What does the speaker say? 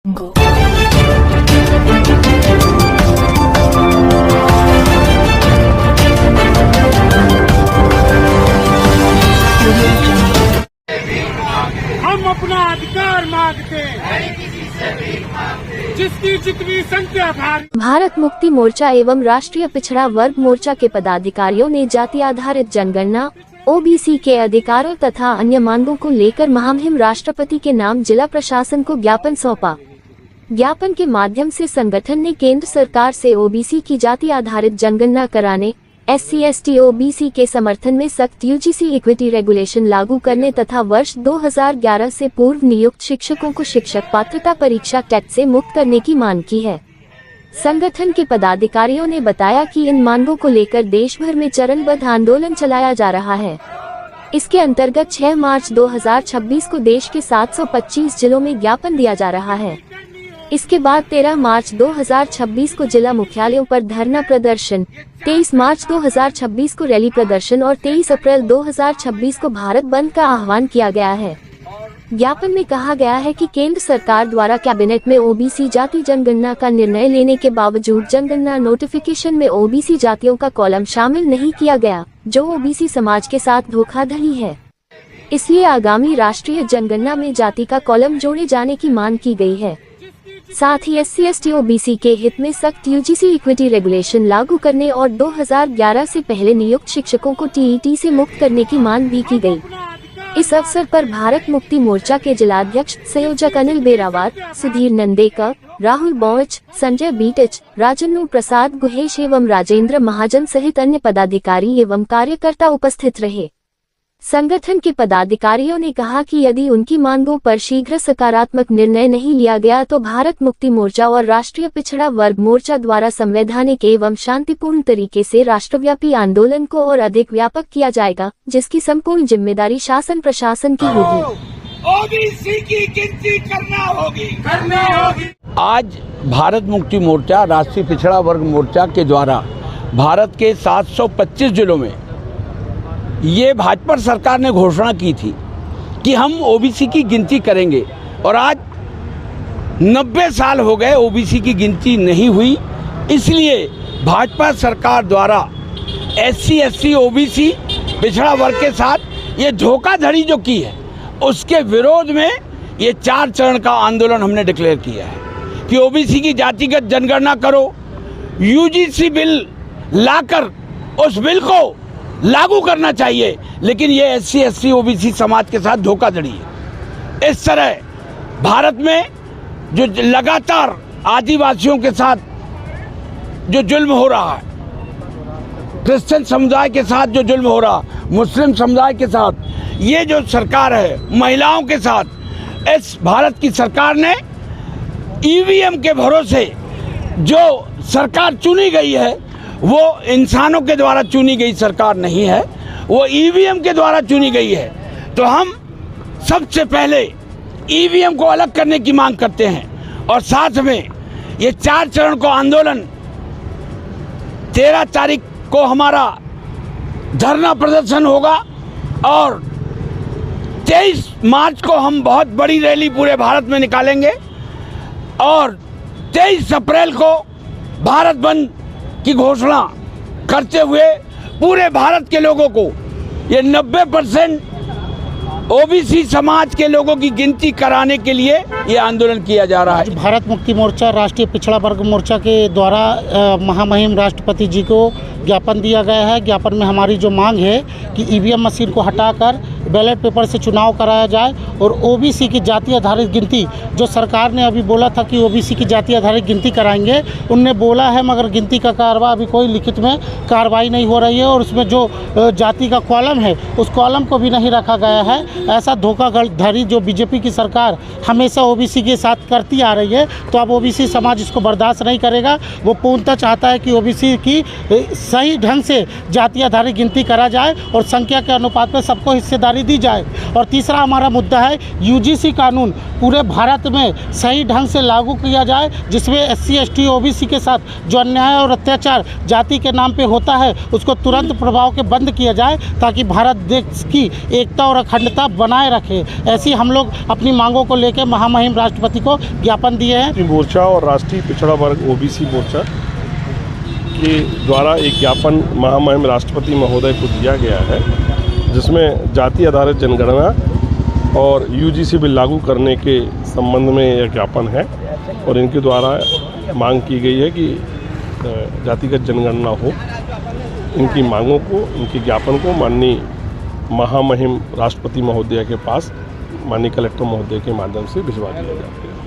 Go. हम अपना अधिकार मांगते हैं, जिसकी जितनी संख्या भारी। भारत मुक्ति मोर्चा एवं राष्ट्रीय पिछड़ा वर्ग मोर्चा के पदाधिकारियों ने जाति आधारित जनगणना ओबीसी के अधिकारों तथा अन्य मांगों को लेकर महामहिम राष्ट्रपति के नाम जिला प्रशासन को ज्ञापन सौंपा। ज्ञापन के माध्यम से संगठन ने केंद्र सरकार से ओबीसी की जाति आधारित जनगणना कराने, SC/ST ओबीसी के समर्थन में सख्त UGC इक्विटी रेगुलेशन लागू करने तथा वर्ष 2011 से पूर्व नियुक्त शिक्षकों को शिक्षक पात्रता परीक्षा टेट से मुक्त करने की मांग की है। संगठन के पदाधिकारियों ने बताया कि इन मांगों को लेकर देश भर में चरणबद्ध आंदोलन चलाया जा रहा है। इसके अंतर्गत 6 मार्च 2026 को देश के 725 जिलों में ज्ञापन दिया जा रहा है। इसके बाद 13 मार्च 2026 को जिला मुख्यालयों पर धरना प्रदर्शन, 23 मार्च 2026 को रैली प्रदर्शन और 23 अप्रैल 2026 को भारत बंद का आह्वान किया गया है। ज्ञापन में कहा गया है कि केंद्र सरकार द्वारा कैबिनेट में ओबीसी जाति जनगणना का निर्णय लेने के बावजूद जनगणना नोटिफिकेशन में ओबीसी जातियों का कॉलम शामिल नहीं किया गया, जो ओबीसी समाज के साथ धोखाधड़ी है। इसलिए आगामी राष्ट्रीय जनगणना में जाति का कॉलम जोड़े जाने की मांग की गई है। साथ ही SC/ST ओबीसी के हित में सख्त UGC इक्विटी रेगुलेशन लागू करने और 2011 से पहले नियुक्त शिक्षकों को TET से मुक्त करने की मांग भी की गई। इस अवसर पर भारत मुक्ति मोर्चा के जिलाध्यक्ष संयोजक अनिल बेरावार, सुधीर नंदेकर, राहुल बौच, संजय बीटच, राजन्नू प्रसाद गुहेश एवं राजेंद्र महाजन सहित अन्य पदाधिकारी एवं कार्यकर्ता उपस्थित रहे। संगठन के पदाधिकारियों ने कहा कि यदि उनकी मांगों पर शीघ्र सकारात्मक निर्णय नहीं लिया गया तो भारत मुक्ति मोर्चा और राष्ट्रीय पिछड़ा वर्ग मोर्चा द्वारा संवैधानिक एवं शांतिपूर्ण तरीके से राष्ट्रव्यापी आंदोलन को और अधिक व्यापक किया जाएगा, जिसकी संपूर्ण जिम्मेदारी शासन प्रशासन की होगी। ओबीसी की गिनती करना होगी। आज भारत मुक्ति मोर्चा राष्ट्रीय पिछड़ा वर्ग मोर्चा के द्वारा भारत के 725 जिलों में ये भाजपा सरकार ने घोषणा की थी कि हम ओबीसी की गिनती करेंगे, और आज 90 साल हो गए ओबीसी की गिनती नहीं हुई। इसलिए भाजपा सरकार द्वारा SC/ST ओबीसी पिछड़ा वर्ग के साथ ये धोखाधड़ी जो की है, उसके विरोध में ये 4 चरण का आंदोलन हमने डिक्लेयर किया है कि ओबीसी की जातिगत जनगणना करो, UGC बिल लाकर उस बिल को लागू करना चाहिए, लेकिन ये SC/ST ओबीसी समाज के साथ धोखाधड़ी है। इस तरह भारत में जो लगातार आदिवासियों के साथ जो जुल्म हो रहा है, क्रिश्चियन समुदाय के साथ जो जुल्म हो रहा, मुस्लिम समुदाय के साथ, ये जो सरकार है महिलाओं के साथ, इस भारत की सरकार ने EVM के भरोसे जो सरकार चुनी गई है वो इंसानों के द्वारा चुनी गई सरकार नहीं है, वो EVM के द्वारा चुनी गई है। तो हम सबसे पहले EVM को अलग करने की मांग करते हैं, और साथ में ये 4 चरण को आंदोलन 13 तारीख को हमारा धरना प्रदर्शन होगा, और 23 मार्च को हम बहुत बड़ी रैली पूरे भारत में निकालेंगे, और 23 अप्रैल को भारत बंद की घोषणा करते हुए पूरे भारत के लोगों को ये 90% ओबीसी समाज के लोगों की गिनती कराने के लिए ये आंदोलन किया जा रहा है। भारत मुक्ति मोर्चा राष्ट्रीय पिछड़ा वर्ग मोर्चा के द्वारा महामहिम राष्ट्रपति जी को ज्ञापन दिया गया है। ज्ञापन में हमारी जो मांग है कि EVM मशीन को हटाकर बैलेट पेपर से चुनाव कराया जाए, और ओबीसी की जाति आधारित गिनती, जो सरकार ने अभी बोला था कि ओबीसी की जाति आधारित गिनती कराएंगे, उनने बोला है, मगर गिनती का कार्रवाई अभी कोई लिखित में कार्रवाई नहीं हो रही है, और उसमें जो जाति का कॉलम है उस कॉलम को भी नहीं रखा गया है। ऐसा धोखाधड़ी जो बीजेपी की सरकार हमेशा ओबीसी के साथ करती आ रही है, तो अब ओबीसी समाज इसको बर्दाश्त नहीं करेगा। वो पूर्णतः चाहता है कि ओबीसी की सही ढंग से जाति आधारित गिनती करा जाए और संख्या के अनुपात में सबको हिस्सेदारी दी जाए। और तीसरा हमारा मुद्दा है यूजीसी कानून पूरे भारत में सही ढंग से लागू किया जाए, जिसमें SC ST OBC के साथ जो अन्याय और अत्याचार जाति के नाम पे होता है उसको तुरंत प्रभाव के बंद किया जाए, ताकि भारत देश की एकता और अखंडता बनाए रखे। ऐसी हम लोग अपनी मांगों को लेकर महामहिम राष्ट्रपति को ज्ञापन दिए हैं। मोर्चा और राष्ट्रीय पिछड़ा वर्ग OBC मोर्चा के द्वारा एक ज्ञापन महामहिम राष्ट्रपति महोदय को दिया गया है, जिसमें जाति आधारित जनगणना और UGC बिल लागू करने के संबंध में यह ज्ञापन है। और इनके द्वारा मांग की गई है कि जातिगत जनगणना हो। इनकी मांगों को, इनके ज्ञापन को माननीय महामहिम राष्ट्रपति महोदय के पास माननीय कलेक्टर महोदय के माध्यम से भिजवा दिया जाएगा।